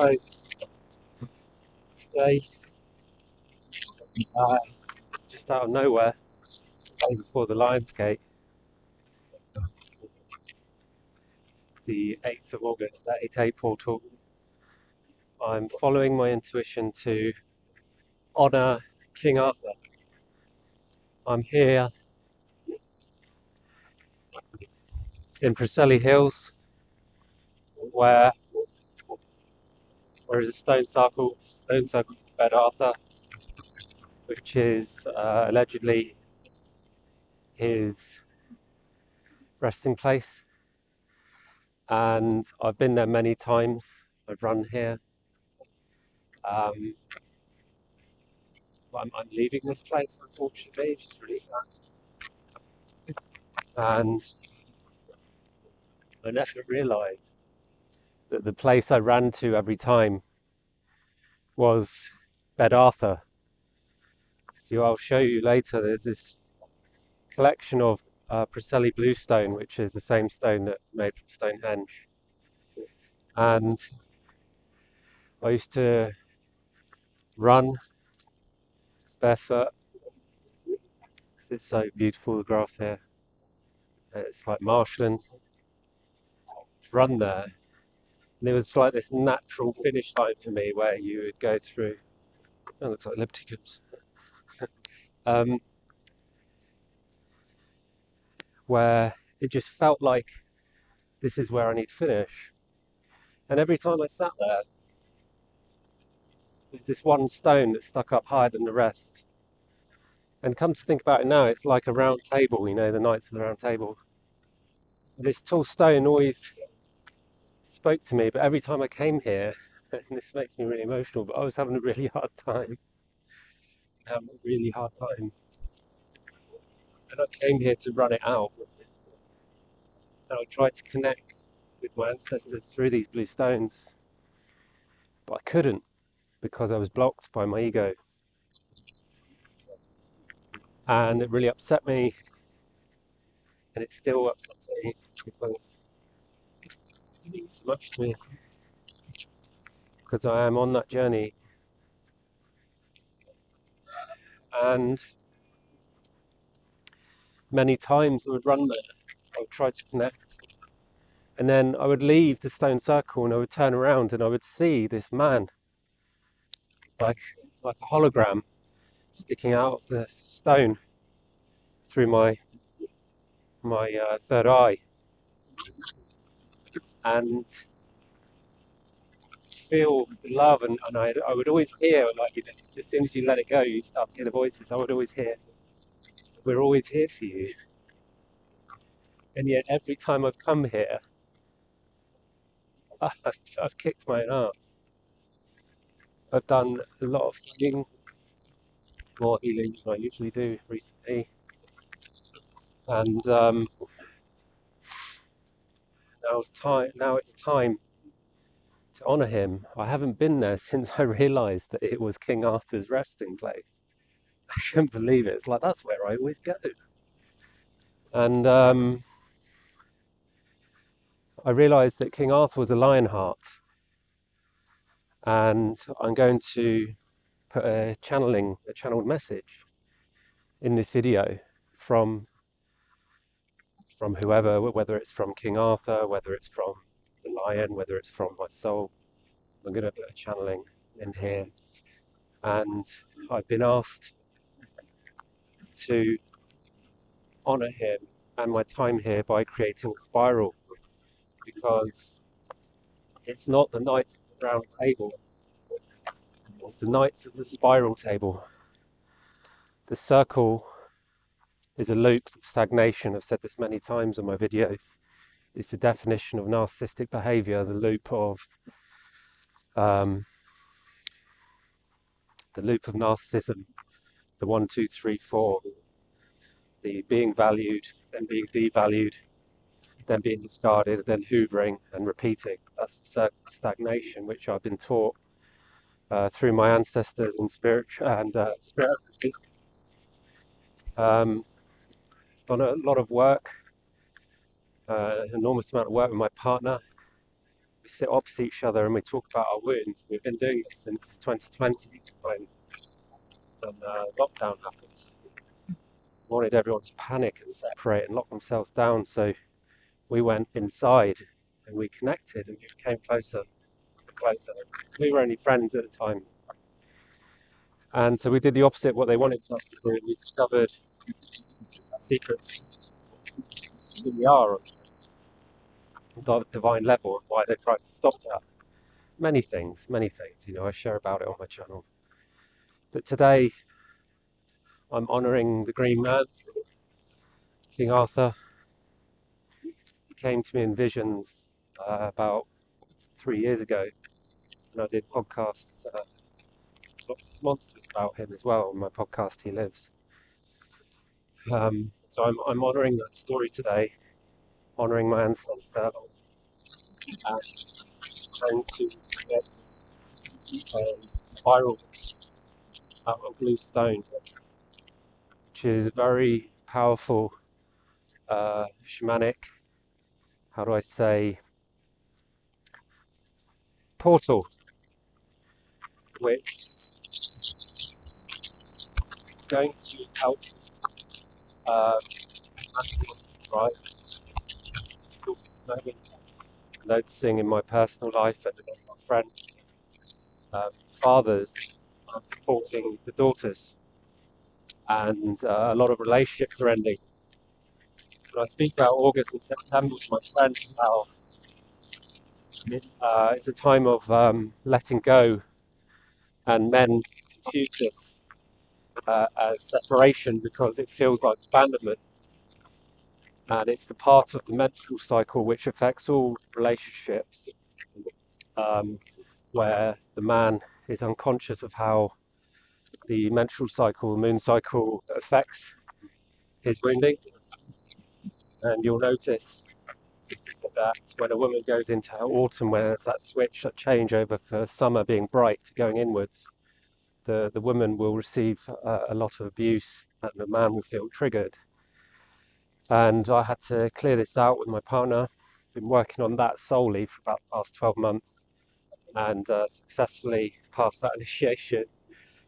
So today, just out of nowhere, day before the Lions Gate, the 8th of August, that 8/8 portal, I'm following my intuition to honour King Arthur. I'm here in Preseli Hills, where there is a stone circle called Bed Arthur, which is allegedly his resting place. And I've been there many times. I've run here. I'm leaving this place, unfortunately, which is really sad. And I never realised that the place I ran to every time was Bed Arthur. So I'll show you later, there's this collection of Preseli bluestone, which is the same stone that's made from Stonehenge. And I used to run barefoot because it's so beautiful, the grass here. It's like marshland. Run there. And it was like this natural finish line for me where you would go through. Oh, it looks like Lipticums. Where it just felt like this is where I need to finish. And every time I sat there, there's this one stone that stuck up higher than the rest. And come to think about it now, it's like a round table, you know, the Knights of the Round Table. And this tall stone always spoke to me, but every time I came here, and this makes me really emotional, but I was having a really hard time. And I came here to run it out. And I tried to connect with my ancestors through these blue stones, but I couldn't because I was blocked by my ego. And it really upset me, and it still upsets me because it means so much to me. Because I am on that journey, and many times I would run there, I would try to connect, and then I would leave the stone circle and I would turn around and I would see this man, like a hologram, sticking out of the stone through my third eye, and feel the love, and I would always hear, like, you know, as soon as you let it go, you start to hear the voices. I would always hear, "We're always here for you." And yet every time I've come here, I've kicked my own arse. I've done a lot of healing, more healing than I usually do recently, and now it's time to honour him. I haven't been there since I realised that it was King Arthur's resting place. I couldn't believe it. It's like, that's where I always go. And I realised that King Arthur was a Lionheart, and I'm going to put a channeled message in this video from whoever, whether it's from King Arthur, whether it's from the lion, whether it's from my soul. I'm going to put a channeling in here, and I've been asked to honour him and my time here by creating a spiral, because it's not the Knights of the Round Table, it's the Knights of the Spiral Table. The circle is a loop of stagnation. I've said this many times in my videos. It's the definition of narcissistic behaviour, the loop of narcissism, the 1, 2, 3, 4, the being valued, then being devalued, then being discarded, then hoovering and repeating. That's the circle of stagnation, which I've been taught through my ancestors and spirit. Done a lot of work, enormous amount of work with my partner. We sit opposite each other and we talk about our wounds. We've been doing this since 2020 when lockdown happened. We wanted everyone to panic and separate and lock themselves down, so we went inside and we connected and we became closer and closer. We were only friends at the time. And so we did the opposite of what they wanted us to do. We discovered secrets of who we are on the divine level and why they tried to stop that. Many things, I share about it on my channel. But today, I'm honouring the Green Man, King Arthur. He came to me in visions about 3 years ago, and I did podcasts, Loch Monsters about him as well on my podcast, He Lives. So I'm honouring that story today, honouring my ancestor, and trying to connect a spiral out of blue stone, which is a very powerful shamanic, how do I say, portal, which is going to help masculine rise. It's difficult at the moment. Noticing in my personal life and with my friends, fathers are supporting the daughters, and a lot of relationships are ending. When I speak about August and September with my friends, how it's a time of letting go, and men confuse this as separation because it feels like abandonment, and it's the part of the menstrual cycle which affects all relationships, where the man is unconscious of how the menstrual cycle, the moon cycle, affects his wounding. And you'll notice that when a woman goes into her autumn, where there's that switch, that change over for summer being bright to going inwards, the woman will receive a lot of abuse and the man will feel triggered. And I had to clear this out with my partner. Been working on that solely for about the past 12 months and successfully passed that initiation,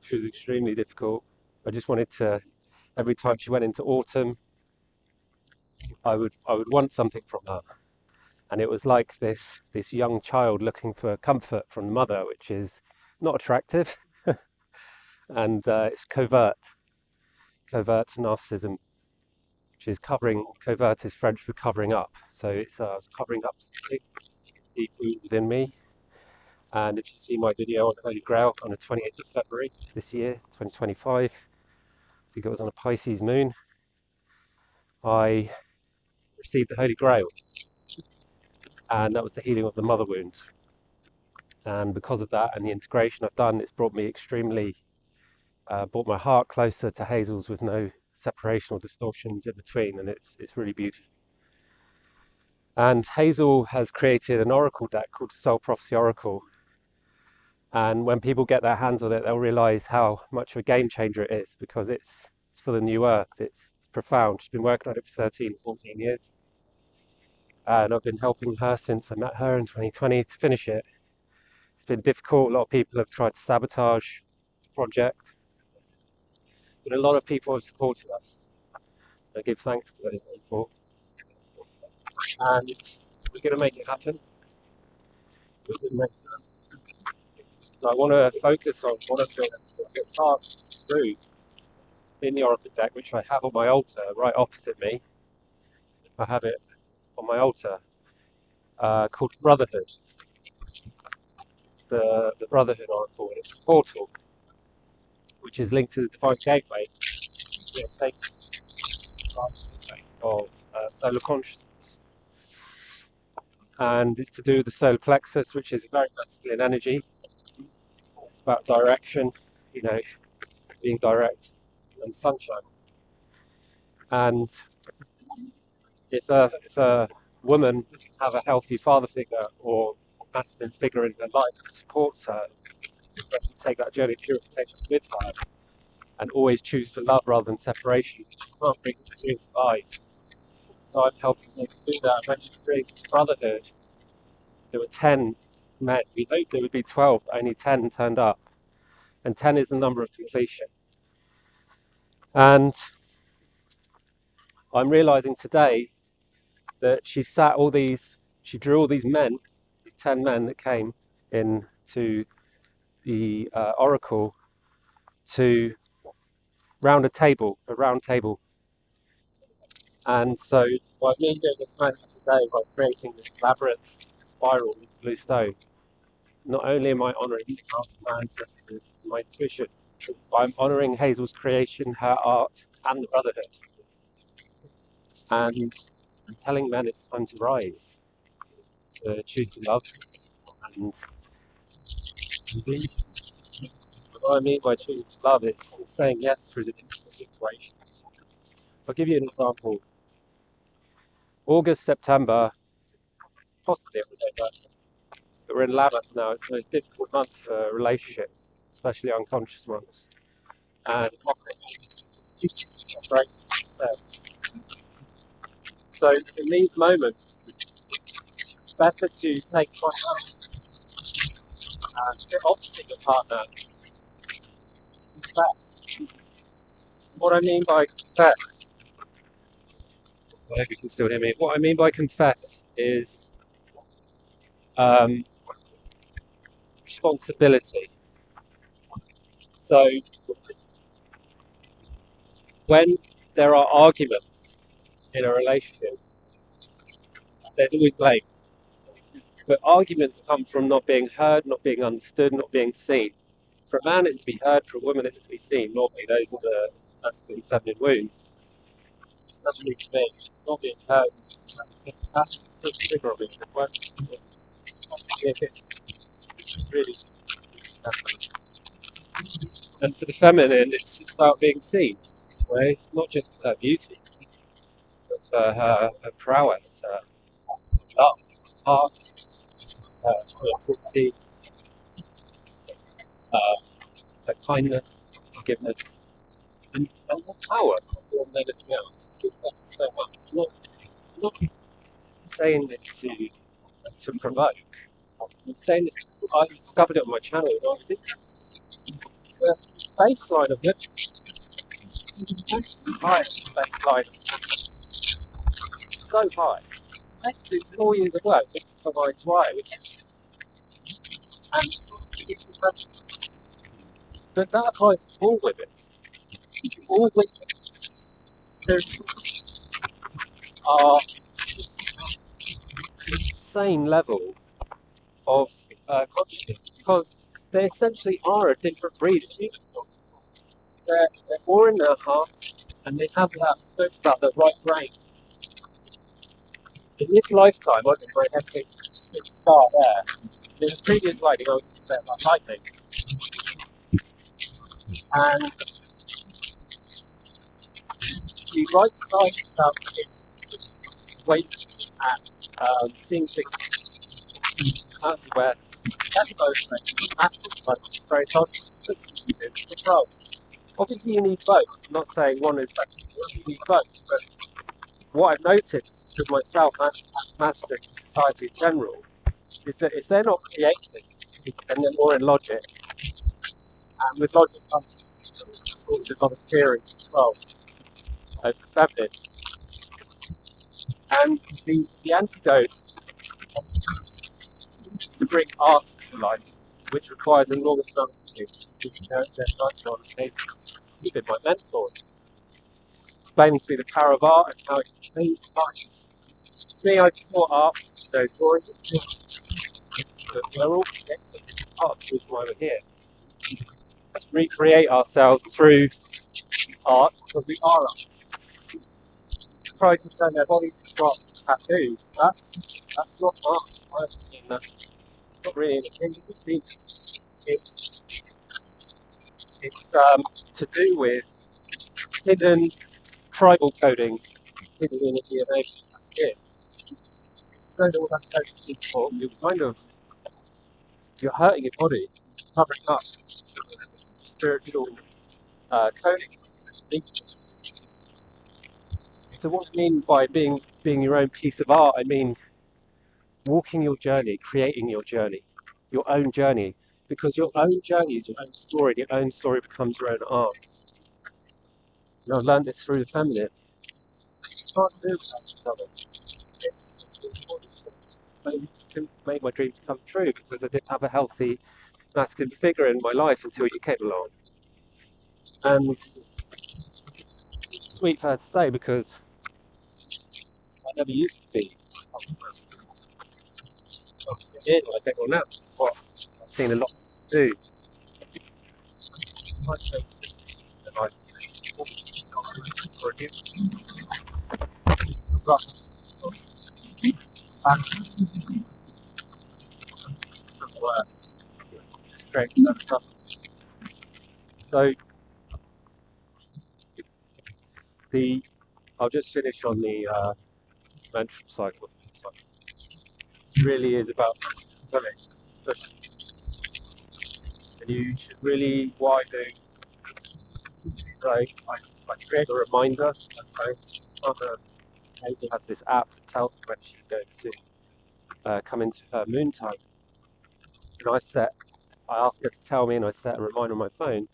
which was extremely difficult. I just wanted to, every time she went into autumn, I would want something from her. And it was like this young child looking for comfort from the mother, which is not attractive. And it's covert narcissism, which is covert is French for covering up. So it's I was covering up something deep within me. And if you see my video on Holy Grail on the 28th of February this year, 2025, I think it was on a Pisces moon, I received the Holy Grail. And that was the healing of the mother wound. And because of that and the integration I've done, it's brought me brought my heart closer to Hazel's with no separation or distortions in between, and it's really beautiful. And Hazel has created an oracle deck called the Soul Prophecy Oracle. And when people get their hands on it, they'll realize how much of a game changer it is, because it's for the new earth. It's profound. She's been working on it for 13, 14 years. And I've been helping her since I met her in 2020 to finish it. It's been difficult. A lot of people have tried to sabotage the project, but a lot of people have supported us. I give thanks to those people. And we're going to make it happen. So I want to focus on one of the parts through in the Oracle deck, which I have on my altar right opposite me. I have it on my altar, called Brotherhood. It's the Brotherhood Oracle, and it's a portal which is linked to the Divine Gateway, of solar consciousness. And it's to do with the solar plexus, which is a very masculine energy. It's about direction, being direct, and sunshine. And if a woman doesn't have a healthy father figure or masculine figure in her life that supports her, doesn't take that journey of purification with her, and always choose for love rather than separation, she can't bring the dream to life. So I'm helping her to do that. I'm actually creating a brotherhood there were 10 men. We hoped there would be 12, but only 10 turned up. And 10 is the number of completion. And I'm realizing today that she drew all these men, these 10 men that came in to the oracle to round a round table. And so by me doing this magic today, by creating this labyrinth spiral with blue stone, not only am I honouring the art of my ancestors, my intuition, but I'm honouring Hazel's creation, her art, and the Brotherhood. And I'm telling men it's time to rise, to choose to love, and indeed, what I mean by choosing to love, it's saying yes through the difficult situations. I'll give you an example. August, September, possibly October, but we're in Labyrinth now. It's the most difficult month for relationships, especially unconscious ones. And often it's great. So in these moments, it's better to take time out and sit opposite your partner, confess. What I mean by confess, I hope you can still hear me. What I mean by confess is responsibility. So when there are arguments in a relationship, there's always blame. But arguments come from not being heard, not being understood, not being seen. For a man, it's to be heard. For a woman, it's to be seen. Normally, those are the masculine and feminine wounds. Especially for me, not being heard. That's a big trigger on me. If it's really and for the feminine, it's about being seen, right? Not just for her beauty, but for her prowess, her love, heart, her creativity, her kindness, forgiveness, and her power more than anything else. It's not so much. I'm not saying this to provoke. I'm saying this because I discovered it on my channel when I was interested. It's the baseline of living. It's high baseline of assets. So high. I had to do 4 years of work just to come eye to eye with it. And but that applies to all women. All women spiritually are just an insane level of consciousness because they essentially are a different breed of human. They're more in their hearts and they have that, spoke about the right brain. In this lifetime, I think my head kicked a star there. In the previous lighting, I was thinking about lightning. And the right side is about kids, awakening and seeing things personality where left side is aspect side, which is very conscious, you do control. Obviously, you need both. I'm not saying one is better than the other, you need both. But what I've noticed with myself and mastering society in general is that if they're not creating, then they're more in logic. And with logic comes also a lot of fear and control over the feminine. And the antidote is to bring art into life, which requires an enormous amount of things. He's been my mentor, explaining to me the power of art and how it can change life. For me, I just thought art, drawing, but we're all connected. It's part of the reason why we're here. Let's recreate ourselves through art because we are art. Try to turn their bodies into art tattoos. That's not art. I mean, it's not really anything. You can see it's to do with hidden tribal coding hidden in the DNA of the skin. So that all that coding is for, you're hurting your body, covering up spiritual coding. So what I mean by being your own piece of art, I mean walking your journey, creating your journey, your own journey, because your own journey is your own story. Your own story becomes your own art. And I've learned this through the feminine. You can't do without each other. I couldn't make my dreams come true because I didn't have a healthy masculine figure in my life until you came along. And it's sweet for her to say because I never used to be like everyone else, which is what I've seen a lot to do. I make decisions in life for a new and it doesn't work. It just creates other stuff. So I'll just finish on the menstrual cycle. It really is about pushing. And you should really, what I do is I create a reminder on my phone. Hazel has this app that tells me when she's going to come into her moon time. And I ask her to tell me and I set a reminder on my phone.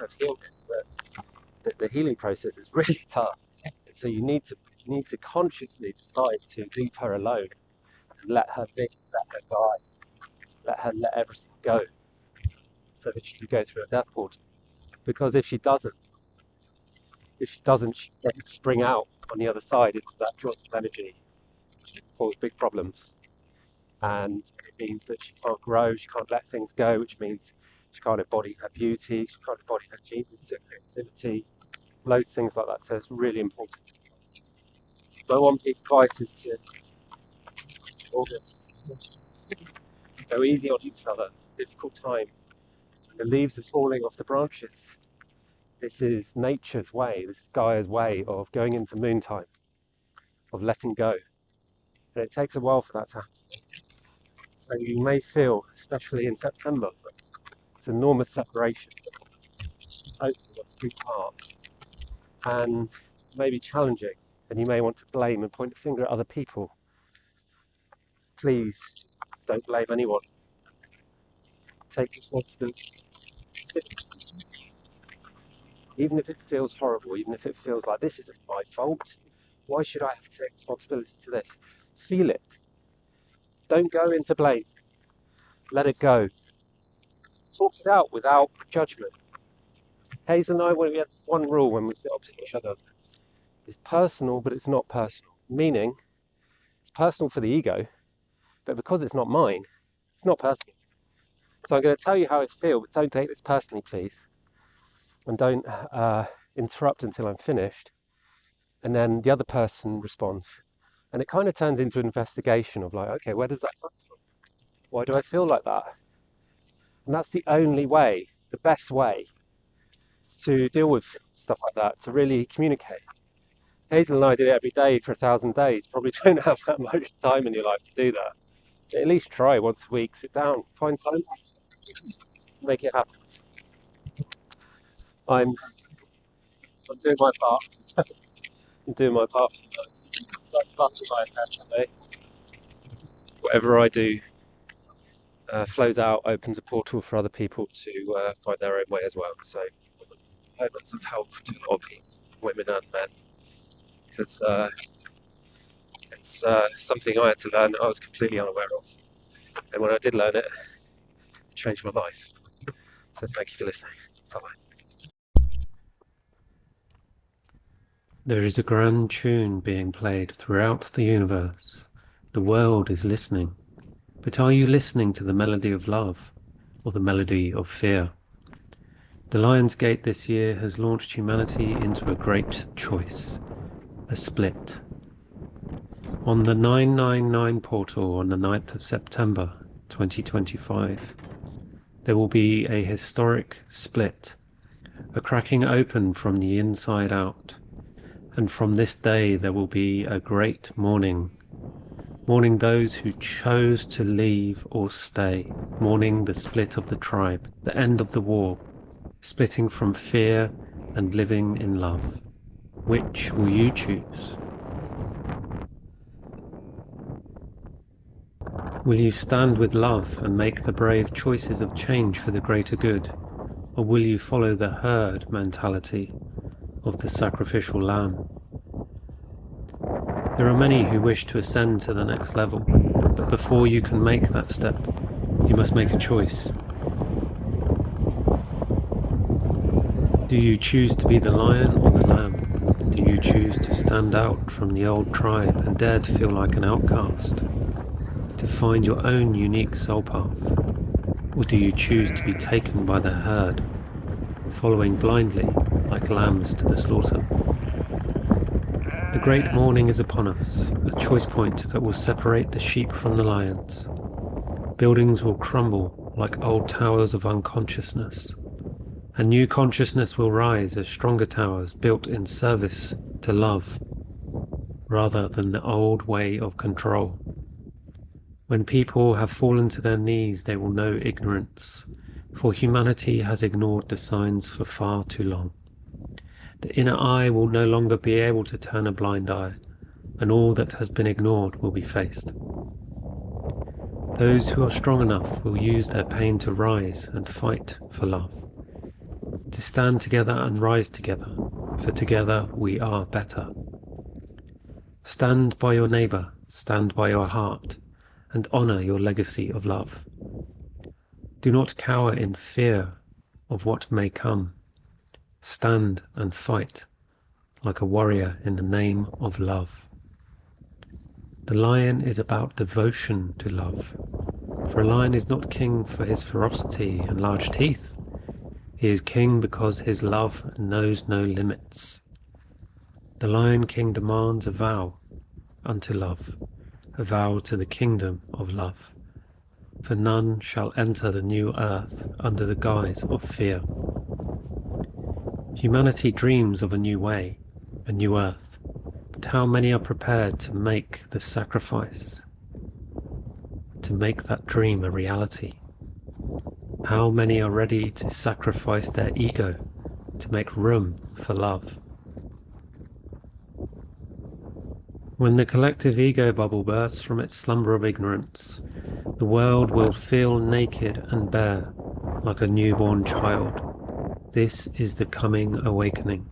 I've healed it, but the healing process is really tough. So you need to consciously decide to leave her alone and let her be, let her die, let everything go, so that she can go through a death portal. Because if she doesn't spring out on the other side into that joyful energy, which can cause big problems. And it means that she can't grow, she can't let things go, which means she can't embody her beauty, she can't embody her genius, her creativity, loads of things like that. So it's really important. My one piece of advice is to August, go easy on each other. It's a difficult time. The leaves are falling off the branches. This is nature's way, this is Gaia's way of going into moon time, of letting go. And it takes a while for that to happen. So you may feel, especially in September, it's enormous separation. It's opening of a big part. And maybe challenging. And you may want to blame and point the finger at other people. Please don't blame anyone. Take responsibility. Even if it feels horrible, even if it feels like this isn't my fault, why should I have to take responsibility for this? Feel it. Don't go into blame. Let it go. Talk it out without judgment. Hazel and I, we had this one rule when we sit opposite each other. It's personal, but it's not personal. Meaning, it's personal for the ego, but because it's not mine, it's not personal. So I'm going to tell you how it feels, but don't take this personally, please. And don't interrupt until I'm finished. And then the other person responds. And it kind of turns into an investigation of like, okay, where does that come from? Why do I feel like that? And that's the only way, the best way to deal with stuff like that, to really communicate. Hazel and I did it every day for 1,000 days. Probably don't have that much time in your life to do that. But at least try once a week, sit down, find time, make it happen. I'm doing my part. I'm doing my part. It's like part of life today. Whatever I do flows out, opens a portal for other people to find their own way as well. So I hope that's of help to a lot of people, women and men, because it's something I had to learn that I was completely unaware of. And when I did learn it, it changed my life. So thank you for listening. Bye-bye. There is a grand tune being played throughout the universe. The world is listening. But are you listening to the melody of love or the melody of fear? The Lion's Gate this year has launched humanity into a great choice, a split. On the 999 portal on the 9th of September 2025, there will be a historic split, a cracking open from the inside out. And from this day there will be a great mourning. Mourning those who chose to leave or stay. Mourning the split of the tribe, the end of the war. Splitting from fear and living in love. Which will you choose? Will you stand with love and make the brave choices of change for the greater good? Or will you follow the herd mentality of the sacrificial lamb? There are many who wish to ascend to the next level, but before you can make that step, you must make a choice. Do you choose to be the lion or the lamb? Do you choose to stand out from the old tribe and dare to feel like an outcast? To find your own unique soul path? Or do you choose to be taken by the herd, following blindly like lambs to the slaughter? The great morning is upon us, a choice point that will separate the sheep from the lions. Buildings will crumble like old towers of unconsciousness. A new consciousness will rise as stronger towers built in service to love, rather than the old way of control. When people have fallen to their knees, they will know ignorance, for humanity has ignored the signs for far too long. The inner eye will no longer be able to turn a blind eye, and all that has been ignored will be faced. Those who are strong enough will use their pain to rise and fight for love. To stand together and rise together, for together we are better. Stand by your neighbour, stand by your heart, and honour your legacy of love. Do not cower in fear of what may come. Stand and fight like a warrior in the name of love. The lion is about devotion to love, for a lion is not king for his ferocity and large teeth. He is king because his love knows no limits. The Lion King demands a vow unto love, a vow to the kingdom of love, for none shall enter the new earth under the guise of fear. Humanity dreams of a new way, a new earth, but how many are prepared to make the sacrifice, to make that dream a reality? How many are ready to sacrifice their ego to make room for love? When the collective ego bubble bursts from its slumber of ignorance, the world will feel naked and bare, like a newborn child. This is the coming awakening.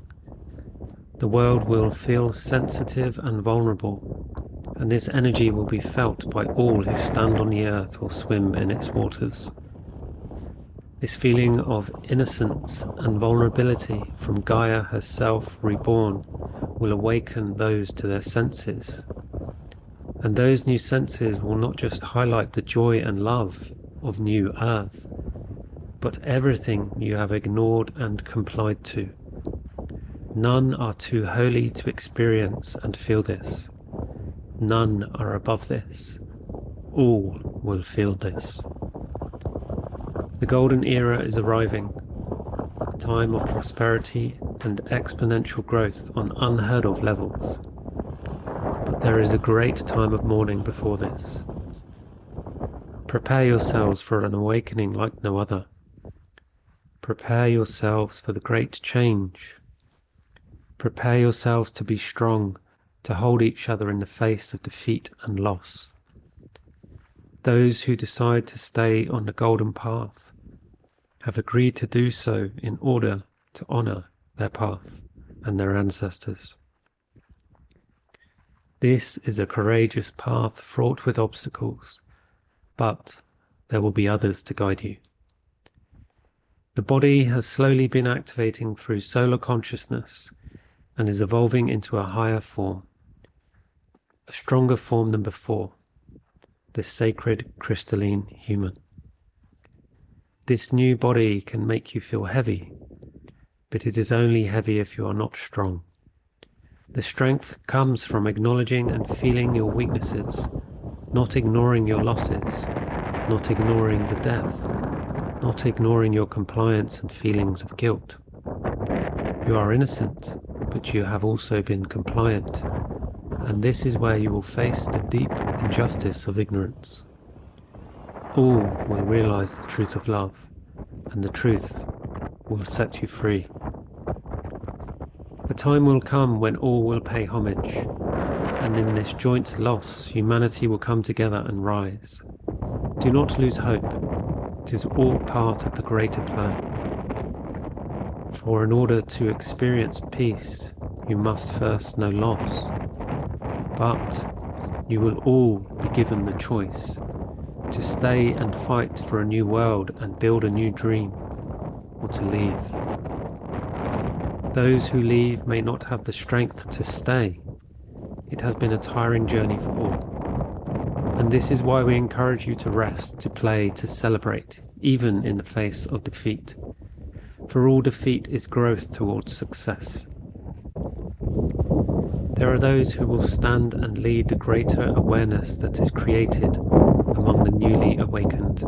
The world will feel sensitive and vulnerable, and this energy will be felt by all who stand on the earth or swim in its waters. This feeling of innocence and vulnerability from Gaia herself reborn will awaken those to their senses. And those new senses will not just highlight the joy and love of new earth, but everything you have ignored and complied to. None are too holy to experience and feel this. None are above this. All will feel this. The golden era is arriving, a time of prosperity and exponential growth on unheard of levels. But there is a great time of mourning before this. Prepare yourselves for an awakening like no other. Prepare yourselves for the great change. Prepare yourselves to be strong, to hold each other in the face of defeat and loss. Those who decide to stay on the golden path have agreed to do so in order to honour their path and their ancestors. This is a courageous path fraught with obstacles, but there will be others to guide you. The body has slowly been activating through solar consciousness and is evolving into a higher form, a stronger form than before, the sacred crystalline human. This new body can make you feel heavy, but it is only heavy if you are not strong. The strength comes from acknowledging and feeling your weaknesses, not ignoring your losses, not ignoring the death, not ignoring your compliance and feelings of guilt. You are innocent, but you have also been compliant, and this is where you will face the deep injustice of ignorance. All will realize the truth of love, and the truth will set you free. The time will come when all will pay homage, and in this joint loss, humanity will come together and rise. Do not lose hope. It is all part of the greater plan. For in order to experience peace, you must first know loss. But you will all be given the choice to stay and fight for a new world and build a new dream, or to leave. Those who leave may not have the strength to stay. It has been a tiring journey for all. And this is why we encourage you to rest, to play, to celebrate, even in the face of defeat. For all defeat is growth towards success. There are those who will stand and lead the greater awareness that is created among the newly awakened.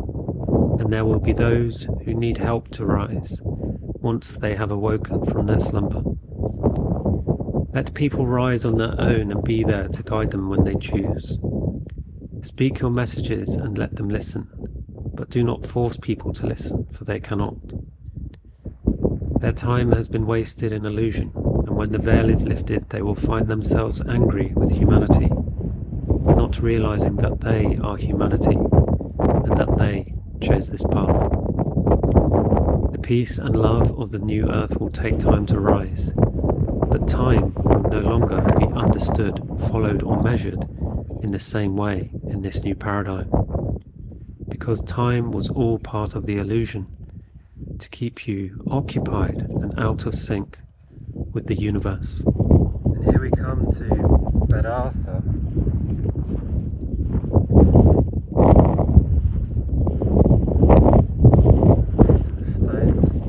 And there will be those who need help to rise once they have awoken from their slumber. Let people rise on their own and be there to guide them when they choose. Speak your messages and let them listen, but do not force people to listen, for they cannot. Their time has been wasted in illusion, and when the veil is lifted, they will find themselves angry with humanity, not realizing that they are humanity and that they chose this path. The peace and love of the new earth will take time to rise, but time will no longer be understood, followed, or measured in the same way in this new paradigm, because time was all part of the illusion to keep you occupied and out of sync with the universe. And here we come to Bed Arthur. These are the stones.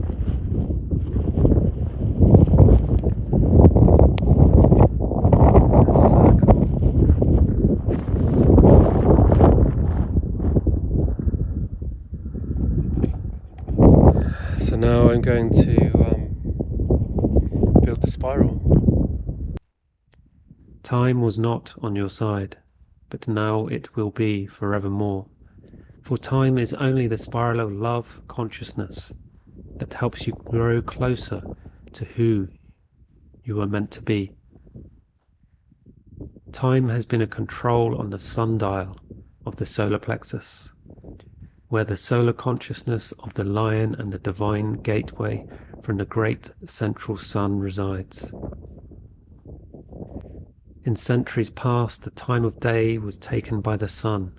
So now I'm going to build the spiral. Time was not on your side, but now it will be forevermore. For time is only the spiral of love consciousness that helps you grow closer to who you are meant to be. Time has been a control on the sundial of the solar plexus, where the solar consciousness of the lion and the divine gateway from the great central sun resides. In centuries past, the time of day was taken by the sun,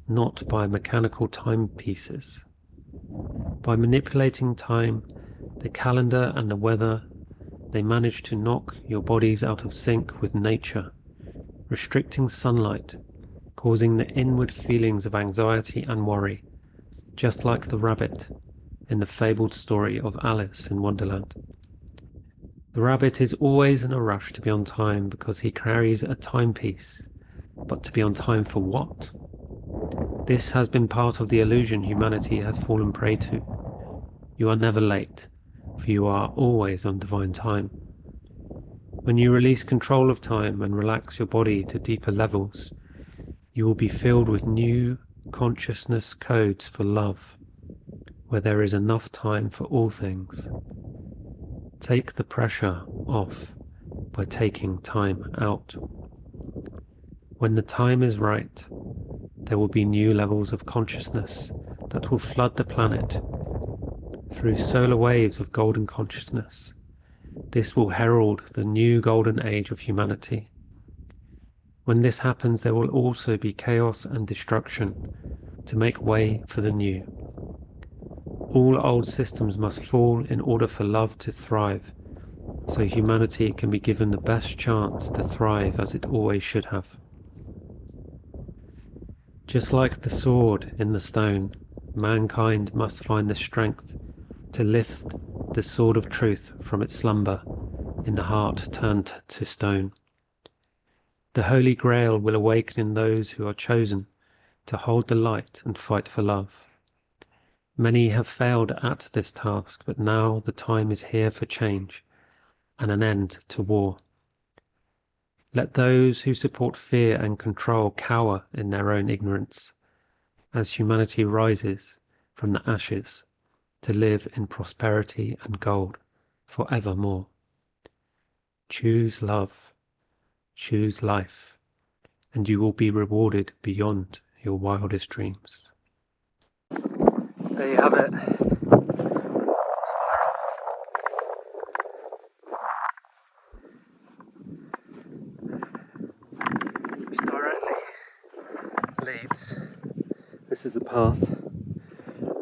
not by mechanical timepieces. By manipulating time, the calendar and the weather, they managed to knock your bodies out of sync with nature, restricting sunlight, causing the inward feelings of anxiety and worry, just like the rabbit in the fabled story of Alice in Wonderland. The rabbit is always in a rush to be on time because he carries a timepiece, but to be on time for what? This has been part of the illusion humanity has fallen prey to. You are never late, for you are always on divine time. When you release control of time and relax your body to deeper levels, you will be filled with new consciousness codes for love, where there is enough time for all things. Take the pressure off by taking time out. When the time is right, there will be new levels of consciousness that will flood the planet through solar waves of golden consciousness. This will herald the new golden age of humanity. When this happens, there will also be chaos and destruction to make way for the new. All old systems must fall in order for love to thrive, so humanity can be given the best chance to thrive as it always should have. Just like the sword in the stone, mankind must find the strength to lift the sword of truth from its slumber in the heart turned to stone. The Holy Grail will awaken in those who are chosen to hold the light and fight for love. Many have failed at this task, but now the time is here for change and an end to war. Let those who support fear and control cower in their own ignorance, as humanity rises from the ashes to live in prosperity and gold forevermore. Choose love, choose life, and you will be rewarded beyond your wildest dreams. There you have it. Which directly leads, this is the path,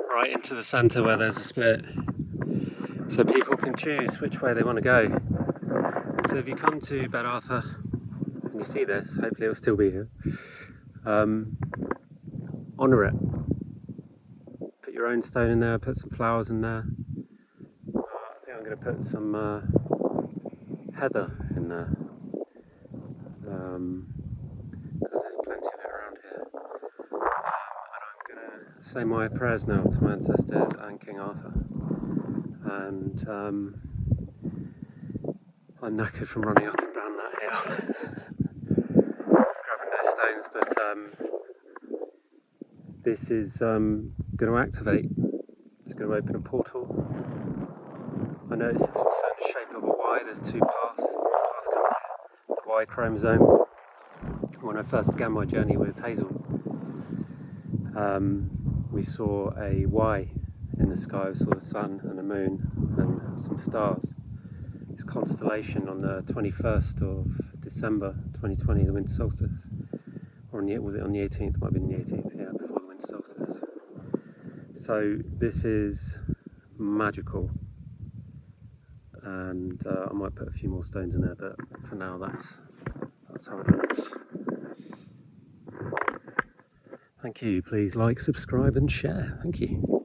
right into the centre where there's a split. So people can choose which way they want to go. So if you come to Bed Arthur and you see this, hopefully it'll still be here, honour it. Put your own stone in there, put some flowers in there. I think I'm going to put some heather in there, because there's plenty of it around here. And I'm going to say my prayers now to my ancestors and King Arthur. And I'm knackered from running up and down that hill, grabbing those stones, but this is going to activate. It's going to open a portal. I notice it's also in the shape of a Y. There's two paths. One path coming here, the Y chromosome. When I first began my journey with Hazel, we saw a Y in the sky. We saw the sun and the moon and some stars. This constellation on the 21st of December 2020, the winter solstice. Or was it on the 18th? Might have been the 18th, yeah, before the winter solstice. So this is magical. And I might put a few more stones in there, but for now that's how it looks. Thank you. Please like, subscribe and share. Thank you.